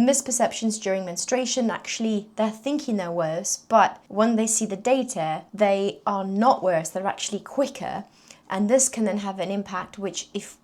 misperceptions during menstruation, actually they're thinking they're worse, but when they see the data, they are not worse, they're actually quicker. And this can then have an impact, which if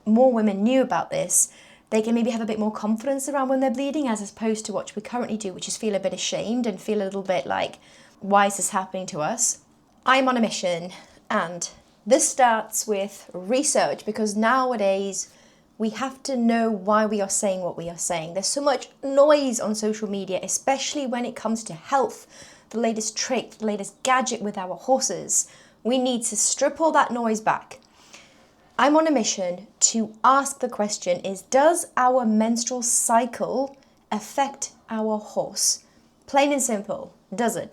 more women knew about this, they can maybe have a bit more confidence around when they're bleeding, as opposed to what we currently do, which is feel a bit ashamed and feel a little bit like, why is this happening to us? I'm on a mission, and this starts with research, because nowadays we have to know why we are saying what we are saying. There's so much noise on social media, especially when it comes to health, the latest trick, the latest gadget with our horses. We need to strip all that noise back. I'm on a mission to ask the question is, does our menstrual cycle affect our horse? Plain and simple, does it?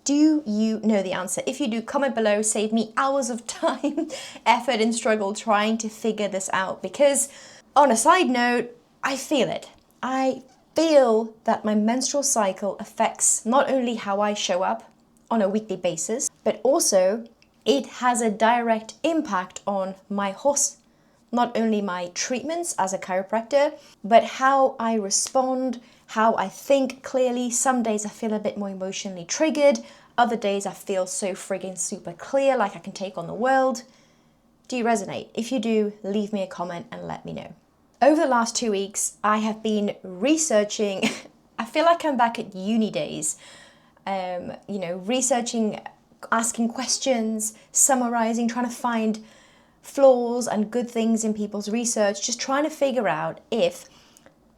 Do you know the answer? If you do, comment below, save me hours of time, effort and struggle trying to figure this out. Because on a side note, I feel it. I feel that my menstrual cycle affects not only how I show up on a weekly basis, but also it has a direct impact on my horse. Not only my treatments as a chiropractor, but how I respond, how I think clearly. Some days I feel a bit more emotionally triggered. Other days I feel so friggin' super clear, like I can take on the world. Do you resonate? If you do, leave me a comment and let me know. Over the last 2 weeks, I have been researching. I feel like I'm back at uni days. Researching, asking questions, summarizing, trying to find flaws and good things in people's research, just trying to figure out if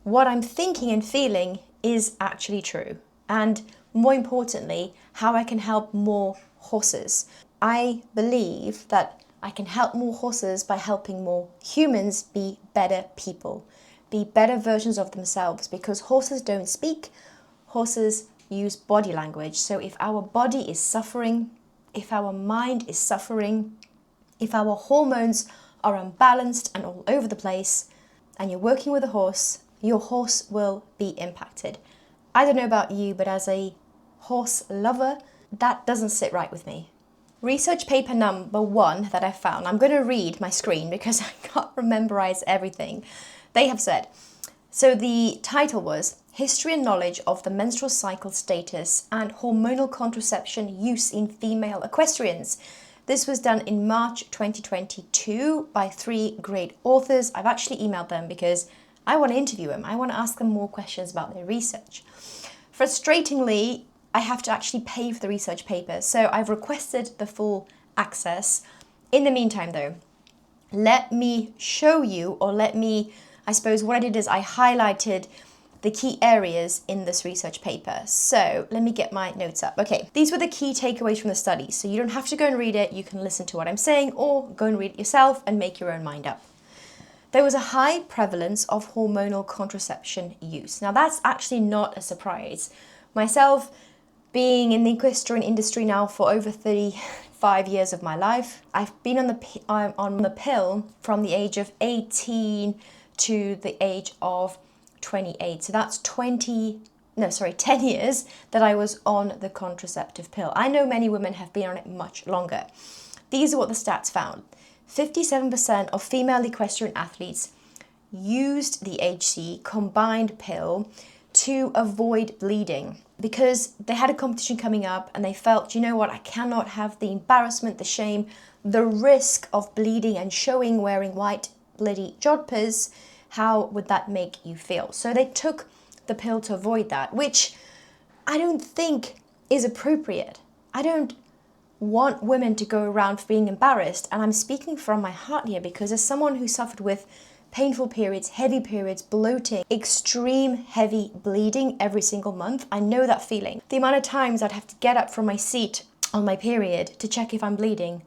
what I'm thinking and feeling is actually true. And more importantly, how I can help more horses. I believe that I can help more horses by helping more humans be better people, be better versions of themselves, because horses don't speak, horses use body language. So if our body is suffering, if our mind is suffering, if our hormones are unbalanced and all over the place, and you're working with a horse, your horse will be impacted. I don't know about you, but as a horse lover, that doesn't sit right with me. Research paper number 1 that I found, I'm going to read my screen because I can't memorize everything. They have said, so the title was History and Knowledge of the Menstrual Cycle Status and Hormonal Contraception Use in Female Equestrians. This was done in March 2022 by 3 great authors. I've actually emailed them because I want to interview them. I want to ask them more questions about their research. Frustratingly, I have to actually pay for the research paper, so I've requested the full access. In the meantime though, let me show you, or I suppose what I did is I highlighted the key areas in this research paper. So let me get my notes up. Okay, these were the key takeaways from the study. So you don't have to go and read it. You can listen to what I'm saying or go and read it yourself and make your own mind up. There was a high prevalence of hormonal contraception use. Now that's actually not a surprise. Myself, being in the equestrian industry now for over 35 years of my life, I've been on the pill from the age of 18 to the age of 28. So that's 10 years that I was on the contraceptive pill. I know many women have been on it much longer. These are what the stats found. 57% of female equestrian athletes used the HC combined pill to avoid bleeding because they had a competition coming up and they felt, you know what, I cannot have the embarrassment, the shame, the risk of bleeding and showing wearing white bloody jodhpurs. How would that make you feel? So they took the pill to avoid that, which I don't think is appropriate. I don't want women to go around being embarrassed, and I'm speaking from my heart here because as someone who suffered with painful periods, heavy periods, bloating, extreme heavy bleeding every single month, I know that feeling. The amount of times I'd have to get up from my seat on my period to check if I'm bleeding.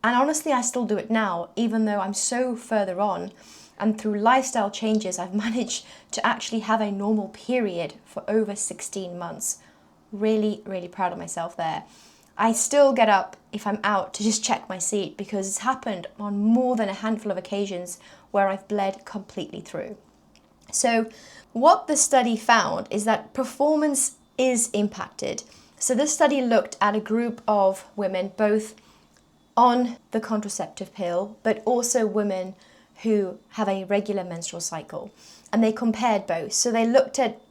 And honestly, I still do it now, even though I'm so further on. And through lifestyle changes, I've managed to actually have a normal period for over 16 months. Really, really proud of myself there. I still get up if I'm out to just check my seat because it's happened on more than a handful of occasions where I've bled completely through. So what the study found is that performance is impacted. So this study looked at a group of women both on the contraceptive pill, but also women who have a regular menstrual cycle, and they compared both. So they looked at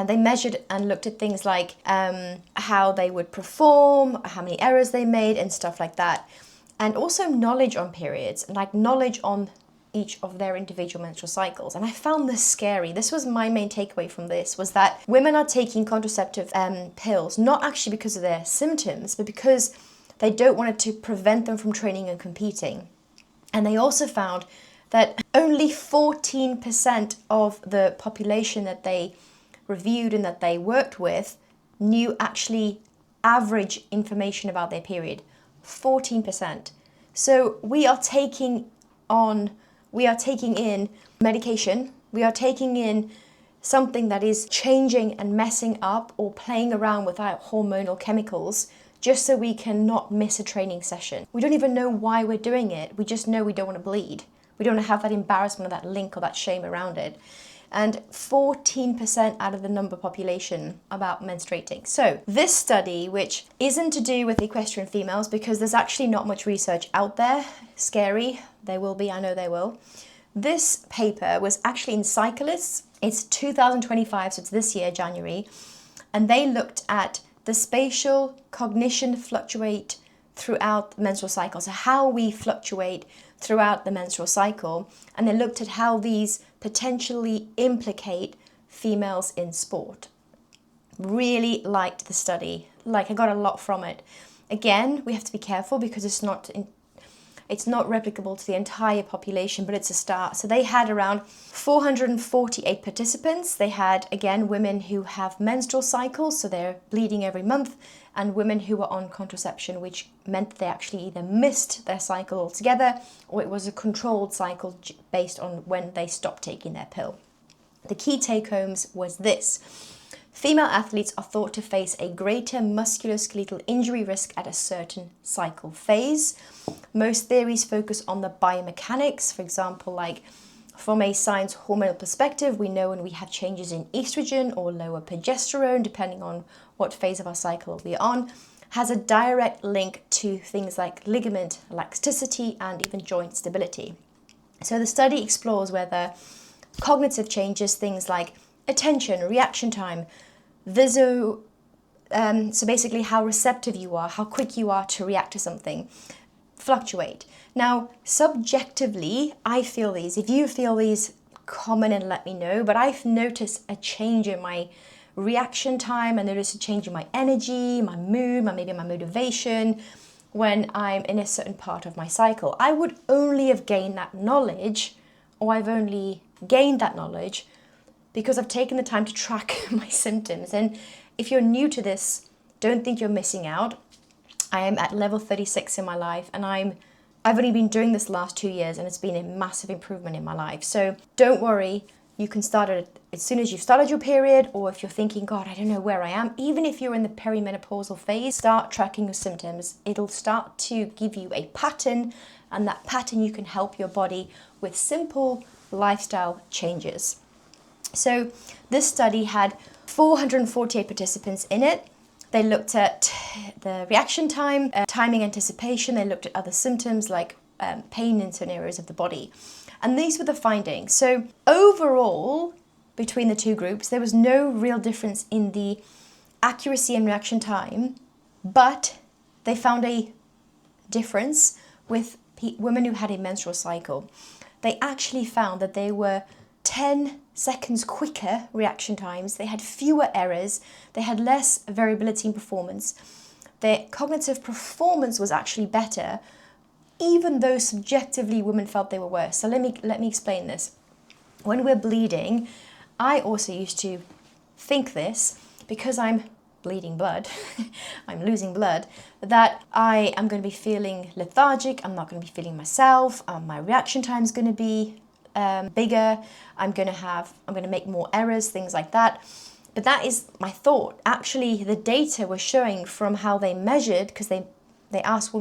they measured and looked at things like how they would perform, how many errors they made, and stuff like that. And also knowledge on periods, like knowledge on each of their individual menstrual cycles. And I found this scary. This was my main takeaway from this, was that women are taking contraceptive pills, not actually because of their symptoms, but because they don't want it to prevent them from training and competing. And they also found that only 14% of the population that they reviewed and that they worked with knew actually average information about their period. 14%. So we are taking in medication, we are taking in something that is changing and messing up or playing around with our hormonal chemicals just so we can not miss a training session. We don't even know why we're doing it. We just know we don't want to bleed. We don't want to have that embarrassment or that link or that shame around it. And 14% out of the number population about menstruating. So this study, which isn't to do with equestrian females, because there's actually not much research out there, scary, there will be, I know there will. This paper was actually in Cyclists. It's 2025, so it's this year, January, and they looked at the spatial cognition fluctuate throughout the menstrual cycle, so how we fluctuate throughout the menstrual cycle, and they looked at how these potentially implicate females in sport. Really liked the study. Like, I got a lot from it. Again, we have to be careful because it's not replicable to the entire population, but it's a start. So they had around 448 participants. They had, again, women who have menstrual cycles, so they're bleeding every month, and women who were on contraception, which meant they actually either missed their cycle altogether or it was a controlled cycle based on when they stopped taking their pill. The key take-homes was this. Female athletes are thought to face a greater musculoskeletal injury risk at a certain cycle phase. Most theories focus on the biomechanics. For example, like from a science hormonal perspective, we know when we have changes in estrogen or lower progesterone, depending on what phase of our cycle we're on, has a direct link to things like ligament elasticity and even joint stability. So the study explores whether cognitive changes, things like attention, reaction time, so basically how receptive you are, how quick you are to react to something, fluctuate. Now, subjectively, I feel these. If you feel these, comment and let me know. But I've noticed a change in my reaction time. I noticed a change in my energy, my mood, maybe my motivation when I'm in a certain part of my cycle. I would only have gained that knowledge, or I've only gained that knowledge because I've taken the time to track my symptoms. And if you're new to this, don't think you're missing out. I am at level 36 in my life, and I've only been doing this last 2 years, and it's been a massive improvement in my life. So don't worry, you can start it as soon as you've started your period, or if you're thinking, God, I don't know where I am, even if you're in the perimenopausal phase, start tracking your symptoms. It'll start to give you a pattern, and that pattern you can help your body with simple lifestyle changes. So this study had 448 participants in it. They looked at the reaction time, timing anticipation. They looked at other symptoms like pain in certain areas of the body. And these were the findings. So overall, between the two groups, there was no real difference in the accuracy and reaction time, but they found a difference with women who had a menstrual cycle. They actually found that they were 10 seconds quicker reaction times, they had fewer errors, they had less variability in performance. Their cognitive performance was actually better, even though subjectively women felt they were worse. So let me explain this. When we're bleeding, I also used to think this, because I'm bleeding blood, I'm losing blood, that I am going to be feeling lethargic, I'm not going to be feeling myself, my reaction time is going to be bigger, I'm going to make more errors, things like that. But that is my thought. Actually, the data was showing from how they measured, because they asked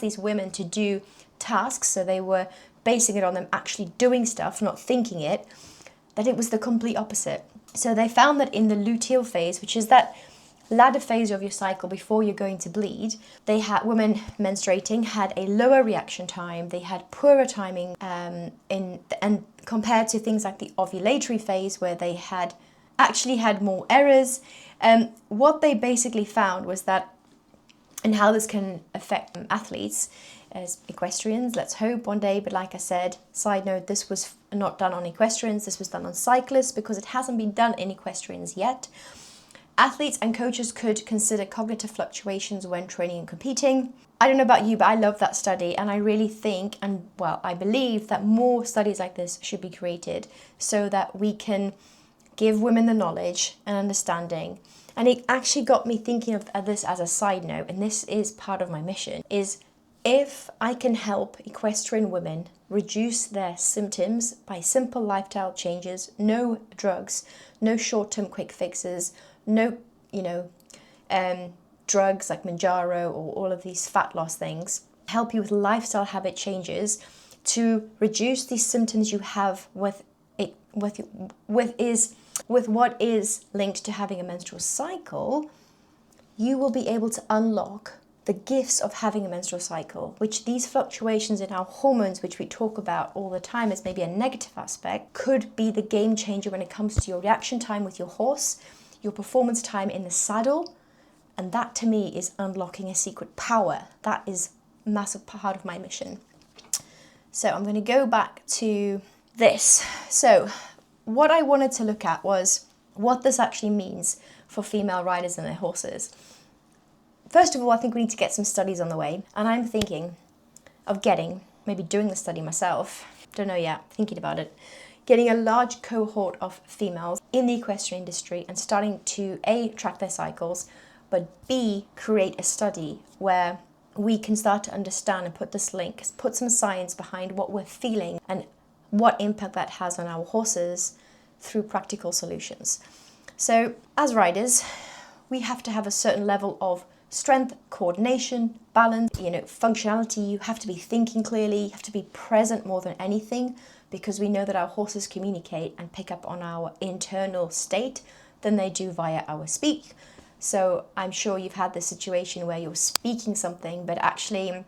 these women to do tasks, so they were basing it on them actually doing stuff, not thinking it, that it was the complete opposite. So they found that in the luteal phase, which is that latter phase of your cycle before you're going to bleed, women menstruating had a lower reaction time. They had poorer timing and compared to things like the ovulatory phase where they had more errors. What they basically found was that, and how this can affect athletes as equestrians, let's hope one day, but like I said, side note, this was not done on equestrians, this was done on cyclists because it hasn't been done in equestrians yet. Athletes and coaches could consider cognitive fluctuations when training and competing. I don't know about you, but I love that study, and I really think, and well, I believe that more studies like this should be created so that we can give women the knowledge and understanding. And it actually got me thinking of this as a side note, and this is part of my mission, is if I can help equestrian women reduce their symptoms by simple lifestyle changes, no drugs, no short-term quick fixes, no, drugs like Manjaro or all of these fat loss things, help you with lifestyle habit changes to reduce these symptoms you have with what is linked to having a menstrual cycle, you will be able to unlock the gifts of having a menstrual cycle, which these fluctuations in our hormones, which we talk about all the time as maybe a negative aspect, could be the game changer when it comes to your reaction time with your horse, your performance time in the saddle, and that to me is unlocking a secret power. That is a massive part of my mission. So I'm going to go back to this. So what I wanted to look at was what this actually means for female riders and their horses. First of all, I think we need to get some studies on the way, and I'm thinking of maybe doing the study myself, don't know yet, thinking about it, getting a large cohort of females in the equestrian industry and starting to A, track their cycles, but B, create a study where we can start to understand and put some science behind what we're feeling and what impact that has on our horses through practical solutions. So as riders, we have to have a certain level of strength, coordination, balance, functionality. You have to be thinking clearly, you have to be present more than anything, because we know that our horses communicate and pick up on our internal state than they do via our speak. So I'm sure you've had this situation where you're speaking something, but actually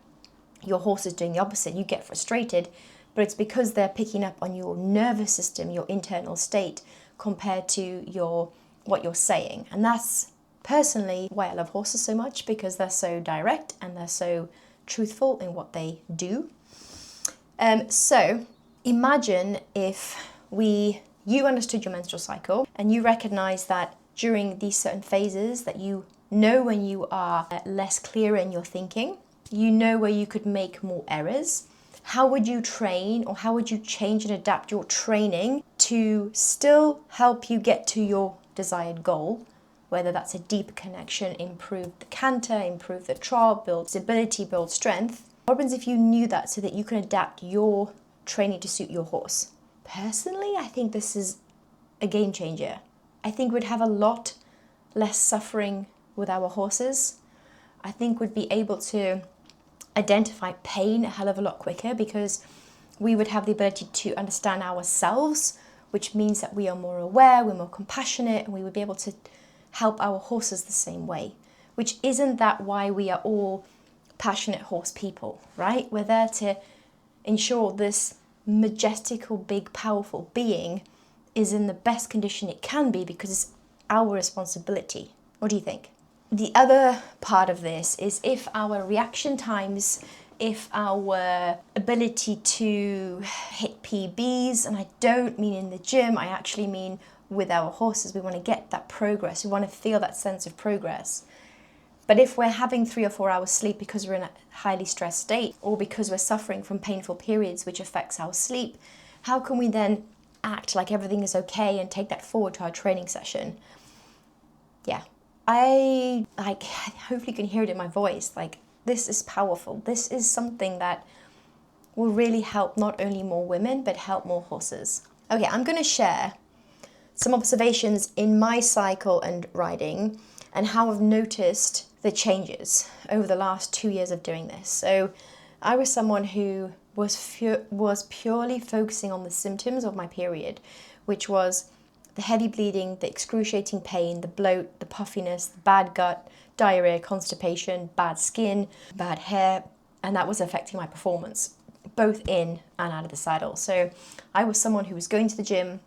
your horse is doing the opposite. You get frustrated, but it's because they're picking up on your nervous system, your internal state, compared to what you're saying. And that's personally why I love horses so much, because they're so direct and they're so truthful in what they do. So imagine if you understood your menstrual cycle and you recognize that during these certain phases that you know when you are less clear in your thinking, you know where you could make more errors. How would you train, or how would you change and adapt your training to still help you get to your desired goal? Whether that's a deeper connection, improve the canter, improve the trot, build stability, build strength. What happens if you knew that so that you can adapt your training to suit your horse? Personally, I think this is a game changer. I think we'd have a lot less suffering with our horses. I think we'd be able to identify pain a hell of a lot quicker, because we would have the ability to understand ourselves, which means that we are more aware, we're more compassionate, and we would be able to help our horses the same way. Which isn't that why we are all passionate horse people, right? We're there to ensure this majestical, big, powerful being is in the best condition it can be, because it's our responsibility. What do you think? The other part of this is if our reaction times, if our ability to hit PBs, and I don't mean in the gym, I actually mean with our horses, we want to get that progress, we want to feel that sense of progress. But if we're having 3 or 4 hours sleep because we're in a highly stressed state, or because we're suffering from painful periods which affects our sleep, how can we then act like everything is okay and take that forward to our training session? Yeah, I hopefully you can hear it in my voice. This is powerful. This is something that will really help not only more women, but help more horses. Okay, I'm going to share some observations in my cycle and riding and how I've noticed the changes over the last 2 years of doing this. So I was someone who was purely focusing on the symptoms of my period, which was the heavy bleeding, the excruciating pain, the bloat, the puffiness, the bad gut, diarrhea, constipation, bad skin, bad hair, and that was affecting my performance, both in and out of the saddle. So I was someone who was going to the gym,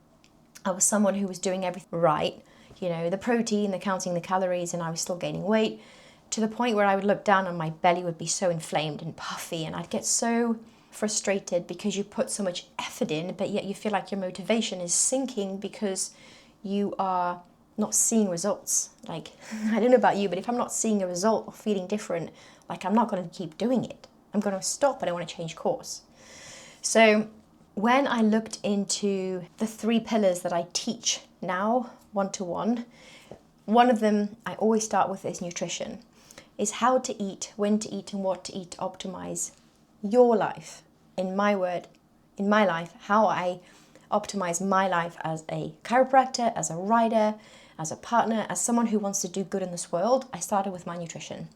I was someone who was doing everything right, you know, the protein, the counting the calories, and I was still gaining weight, to the point where I would look down and my belly would be so inflamed and puffy, and I'd get so frustrated because you put so much effort in, but yet you feel like your motivation is sinking because you are not seeing results. Like, I don't know about you, but if I'm not seeing a result or feeling different, like, I'm not going to keep doing it. I'm going to stop and I want to change course. So when I looked into the 3 pillars that I teach now, one-to-one, one of them I always start with is nutrition, is how to eat, when to eat, and what to eat to optimize your life. In my life, how I optimize my life as a chiropractor, as a rider, as a partner, as someone who wants to do good in this world. I started with my nutrition.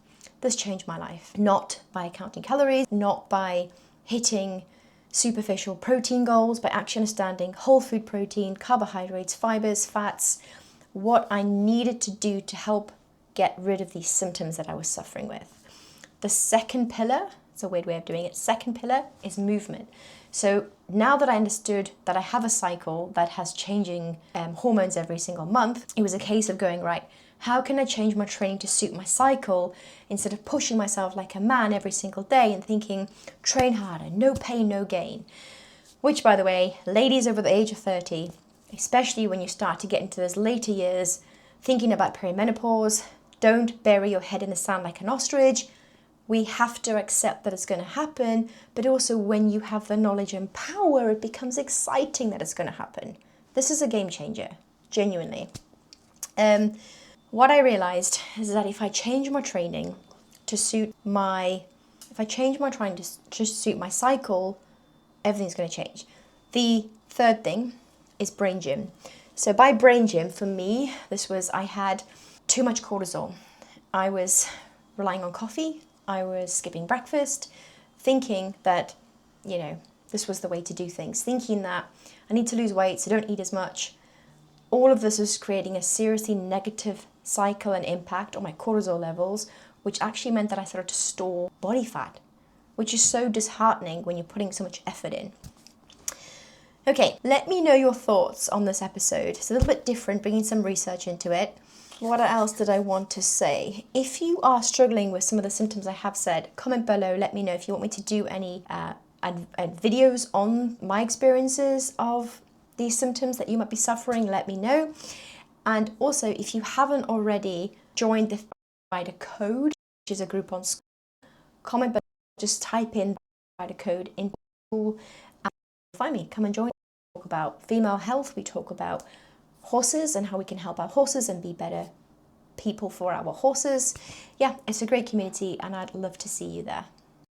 This changed my life, not by counting calories, not by hitting superficial protein goals, by actually understanding whole food protein, carbohydrates, fibers, fats, what I needed to do to help get rid of these symptoms that I was suffering with. The second pillar, it's a weird way of doing it, second pillar is movement. So now that I understood that I have a cycle that has changing hormones every single month, it was a case of going, right, how can I change my training to suit my cycle instead of pushing myself like a man every single day and thinking, train harder, no pain, no gain. Which, by the way, ladies over the age of 30, especially when you start to get into those later years, thinking about perimenopause, don't bury your head in the sand like an ostrich. We have to accept that it's going to happen, but also when you have the knowledge and power, it becomes exciting that it's going to happen. This is a game changer, genuinely. What I realized is that if I change my training to suit my cycle, everything's going to change. The third thing is brain gym. So by brain gym, for me, I had too much cortisol. I was relying on coffee. I was skipping breakfast, thinking that, you know, this was the way to do things, thinking that I need to lose weight, so don't eat as much. All of this was creating a seriously negative cycle and impact on my cortisol levels, which actually meant that I started to store body fat, which is so disheartening when you're putting so much effort in. Okay, let me know your thoughts on this episode. It's a little bit different, bringing some research into it. What else did I want to say? If you are struggling with some of the symptoms I have said, comment below, let me know if you want me to do any videos on my experiences of these symptoms that you might be suffering, let me know. And also, if you haven't already joined the Rider Code, which is a group on school, comment below, just type in Rider Code in Google and find me, come and join. We talk about female health, we talk about horses and how we can help our horses and be better people for our horses. Yeah, it's a great community and I'd love to see you there.